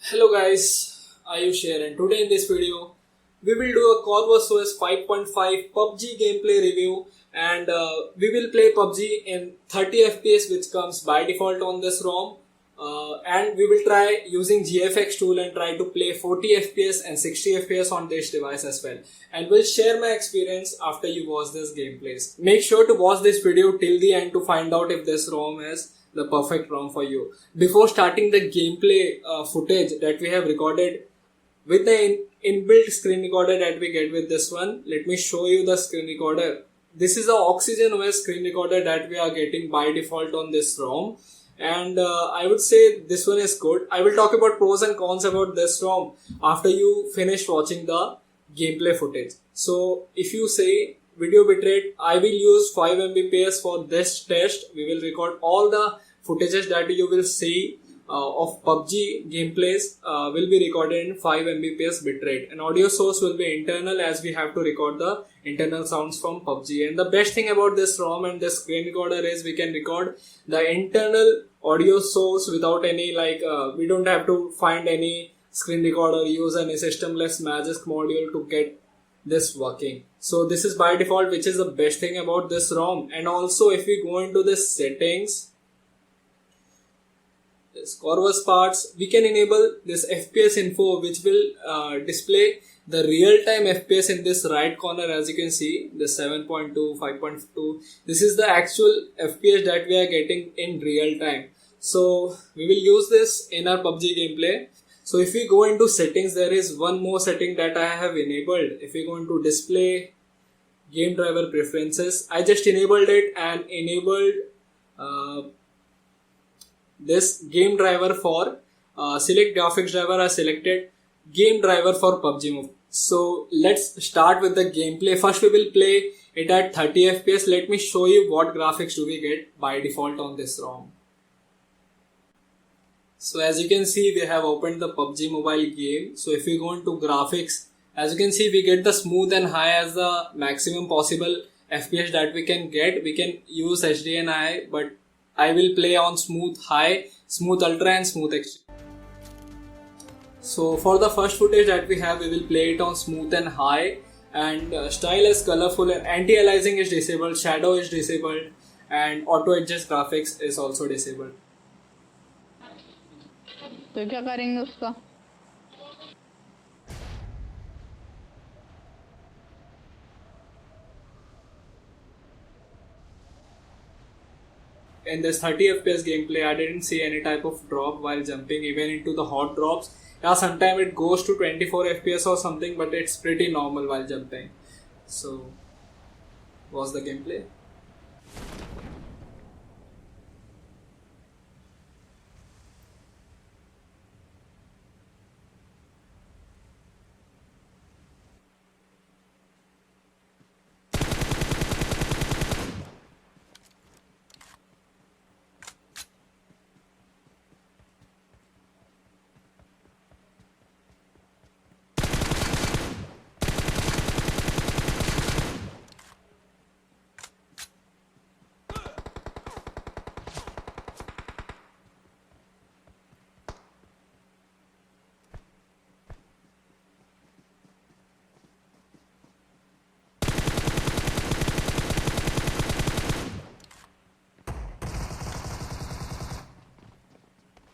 Hello guys, Ayush here, and today in this video we will do a Corvus Os 5.5 PUBG gameplay review, and we will play PUBG in 30 FPS, which comes by default on this ROM, and we will try using GFX tool and try to play 40 FPS and 60 FPS on this device as well, and will share my experience after you watch this gameplays. Make sure to watch this video till the end to find out if this ROM is the perfect ROM for you. Before starting the gameplay footage that we have recorded with the inbuilt screen recorder that we get with this one, let me show you the screen recorder. This is the Oxygen OS screen recorder that we are getting by default on this ROM, and I would say this one is good. I will talk about pros and cons about this ROM after you finish watching the gameplay footage. So if you say video bitrate, I will use 5 Mbps for this test. We will record all the footages that you will see of PUBG gameplays will be recorded in 5 Mbps bitrate, and audio source will be internal, as we have to record the internal sounds from PUBG. And the best thing about this ROM and this screen recorder is we can record the internal audio source without any we don't have to find any screen recorder, use any systemless magic module to get this working. So this is by default, which is the best thing about this ROM. And also if we go into the settings, this Corvus parts, we can enable this FPS info, which will display the real-time FPS in this right corner. As you can see, the 7.2, 5.2, this is the actual FPS that we are getting in real time. So we will use this in our PUBG gameplay. So if we go into settings, there is one more setting that I have enabled. If we go into display, game driver preferences, I just enabled it and enabled this game driver for select graphics driver. I selected game driver for PUBG Mobile. So let's start with the gameplay. First we will play it at 30 FPS. Let me show you what graphics do we get by default on this ROM. So as you can see, we have opened the PUBG Mobile game. So if we go into graphics, as you can see, we get the smooth and high as the maximum possible FPS that we can get. We can use HD and high, but I will play on smooth high, smooth ultra and smooth extreme. So for the first footage that we have, we will play it on smooth and high, and style is colorful, and anti-aliasing is disabled, shadow is disabled, and auto adjust graphics is also disabled. तो क्या करेंगे उसका? In this 30 FPS gameplay, I didn't see any type of drop while jumping, even into the hot drops. Yeah, sometimes it goes to 24 FPS or something, but it's pretty normal while jumping. So, was the gameplay?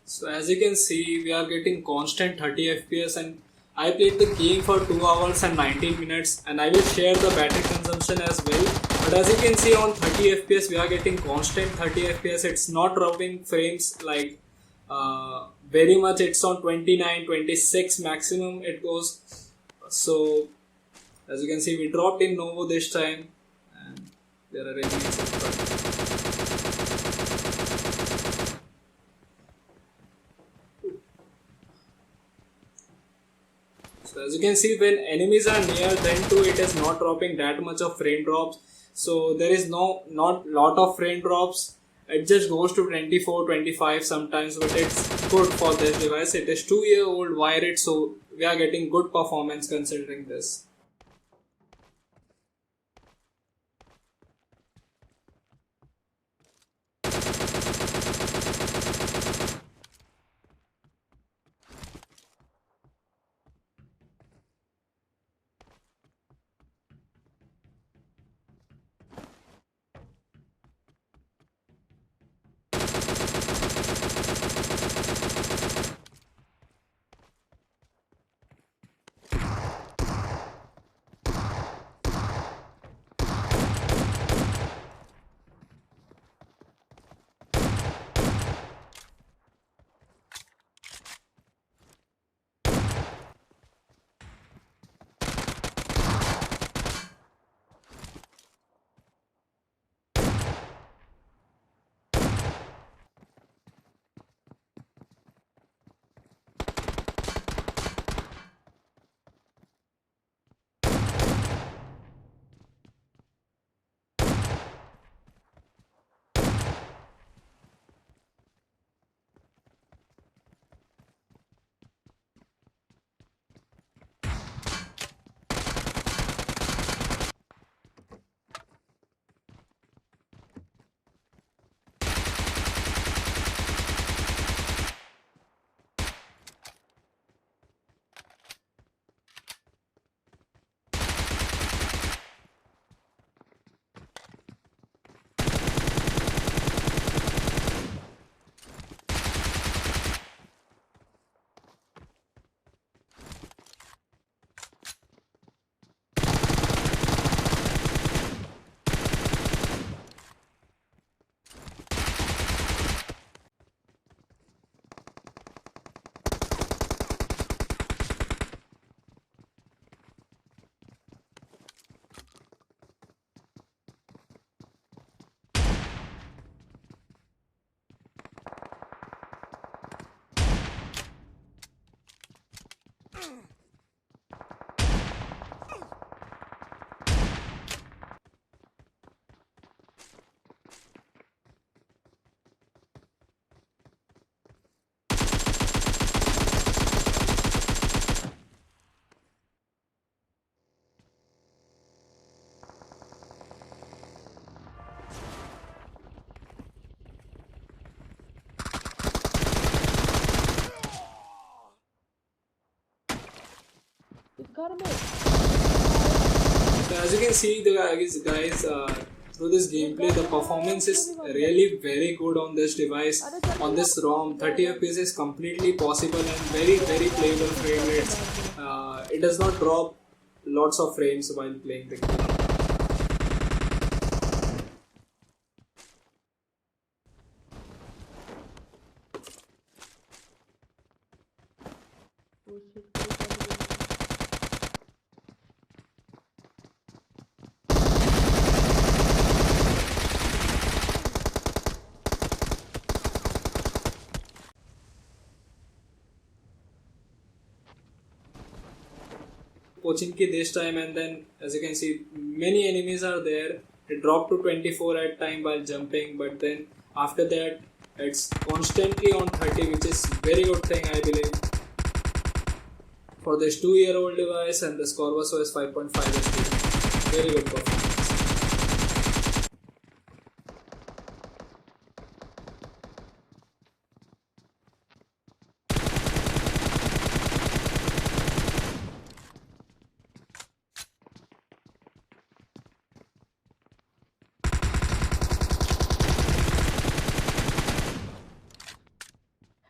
So as you can see, we are getting constant 30 FPS, and I played the game for 2 hours and 19 minutes, and I will share the battery consumption as well. But as you can see, on 30 FPS we are getting constant 30 FPS. It's not dropping frames like very much. It's on 29, 26 maximum it goes. So as you can see, we dropped in Novo this time, and there are enemies. So as you can see, when enemies are near, then too it is not dropping that much of frame drops. So there is not lot of frame drops. It just goes to 24, 25 sometimes, but it's good for this device. It is 2-year-old Whyred, so we are getting good performance considering this. घर में So as you can see, the guys, through this gameplay, the performance is really very good on this device. On this ROM, 30 FPS is completely possible and very playable frame rates. It does not drop lots of frames while playing the game. Pochinki this time, and then as you can see, many enemies are there. It dropped to 24 at time while jumping, but then after that it's constantly on 30, which is very good thing, I believe, for this 2-year-old device. And this Corvus Os 5.5 is very good performance.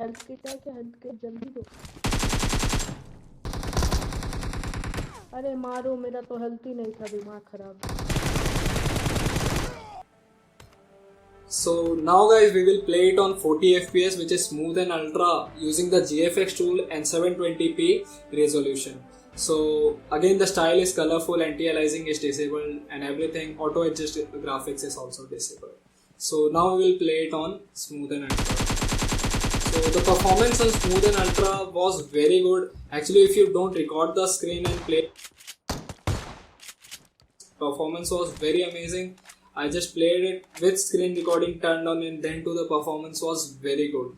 Health kit है क्या? Health kit जल्दी दो। अरे मारो, मेरा तो health ही नहीं था, दिमाग खराब। So now guys, we will play it on 40 FPS, which is smooth and ultra, using the GFX tool and 720p resolution. So again, the style is colorful, anti-aliasing is disabled, and everything auto adjust graphics is also disabled. So now we will play it on smooth and ultra. So the performance on smooth and ultra was very good. Actually, if you don't record the screen and play, performance was very amazing. I just played it with screen recording turned on, and then to the performance was very good.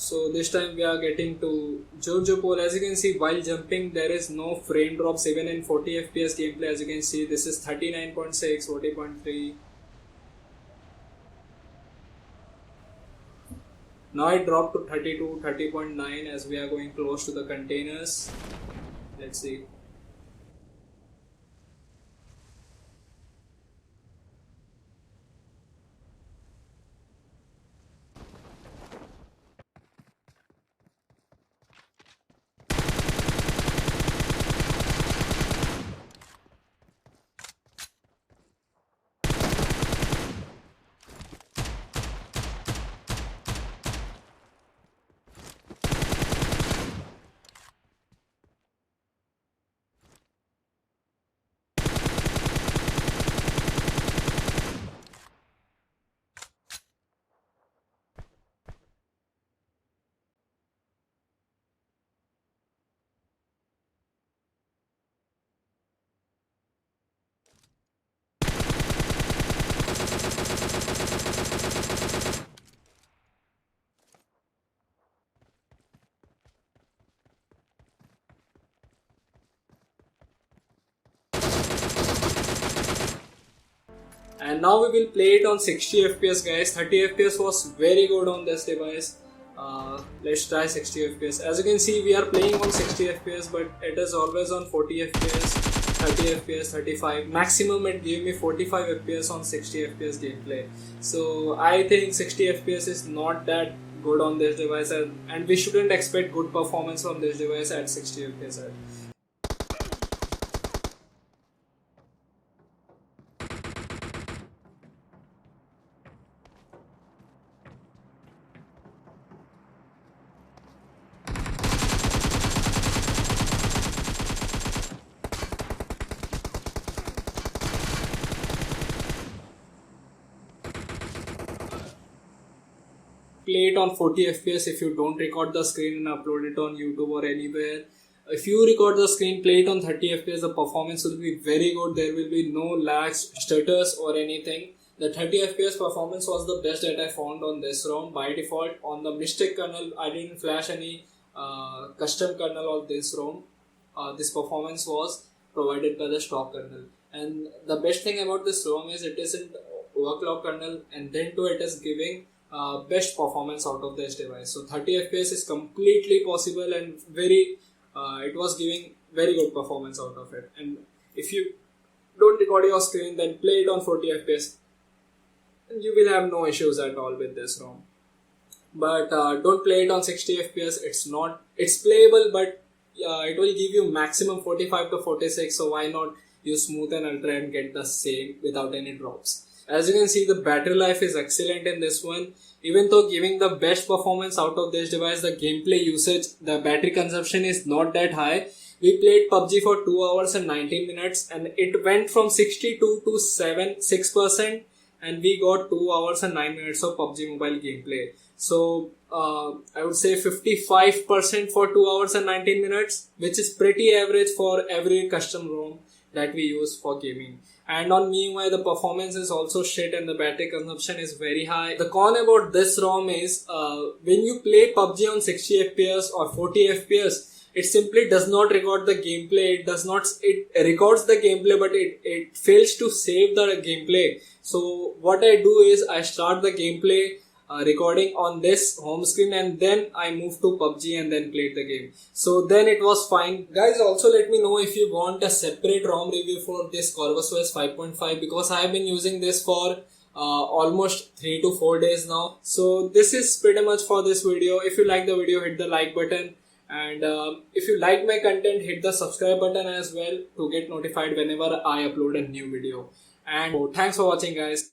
So this time we are getting to Jojo pole. As you can see, while jumping there is no frame drops even in 40 FPS gameplay. As you can see, this is 39.6, 40.3. Now it dropped to 32, 30.9 as we are going close to the containers. Let's see. And now we will play it on 60 FPS guys. 30 FPS was very good on this device. Let's try 60 FPS. As you can see, we are playing on 60 FPS, but it is always on 40 FPS, 30 FPS, 35. Maximum it gave me 45 FPS on 60 FPS gameplay. So I think 60 FPS is not that good on this device, and we shouldn't expect good performance from this device at 60 FPS. Play it on 40 FPS if you don't record the screen and upload it on YouTube or anywhere. If you record the screen, play it on 30 FPS, the performance will be very good. There will be no lags, stutters or anything. The 30 FPS performance was the best that I found on this ROM by default. On the Mystic kernel, I didn't flash any custom kernel of this ROM. This performance was provided by the stock kernel. And the best thing about this ROM is it isn't overclock kernel, and then too it is giving best performance out of this device. So 30 FPS is completely possible, and it was giving very good performance out of it. And if you don't record your screen, then play it on 40 FPS and you will have no issues at all with this ROM. But don't play it on 60 FPS. It's playable, but it will give you maximum 45 to 46, so why not use Smooth and Ultra and get the same without any drops. As you can see, the battery life is excellent in this one. Even though giving the best performance out of this device, the gameplay usage, the battery consumption is not that high. We played PUBG for 2 hours and 19 minutes and it went from 62 to 6%, and we got 2 hours and 9 minutes of PUBG Mobile gameplay. So I would say 55% for 2 hours and 19 minutes, which is pretty average for every custom ROM that we use for gaming. And on MIUI, the performance is also shit and the battery consumption is very high. The con about this ROM is when you play PUBG on 60 FPS or 40 FPS, it simply does not record the gameplay. It records the gameplay, but it fails to save the gameplay. So what I do is I start the gameplay recording on this home screen, and then I move to PUBG and then played the game. So then it was fine. Guys, also let me know if you want a separate ROM review for this Corvus Os 5.5, because I have been using this for almost 3 to 4 days now. So this is pretty much for this video. If you like the video, hit the like button, and if you like my content, hit the subscribe button as well to get notified whenever I upload a new video. And thanks for watching, guys.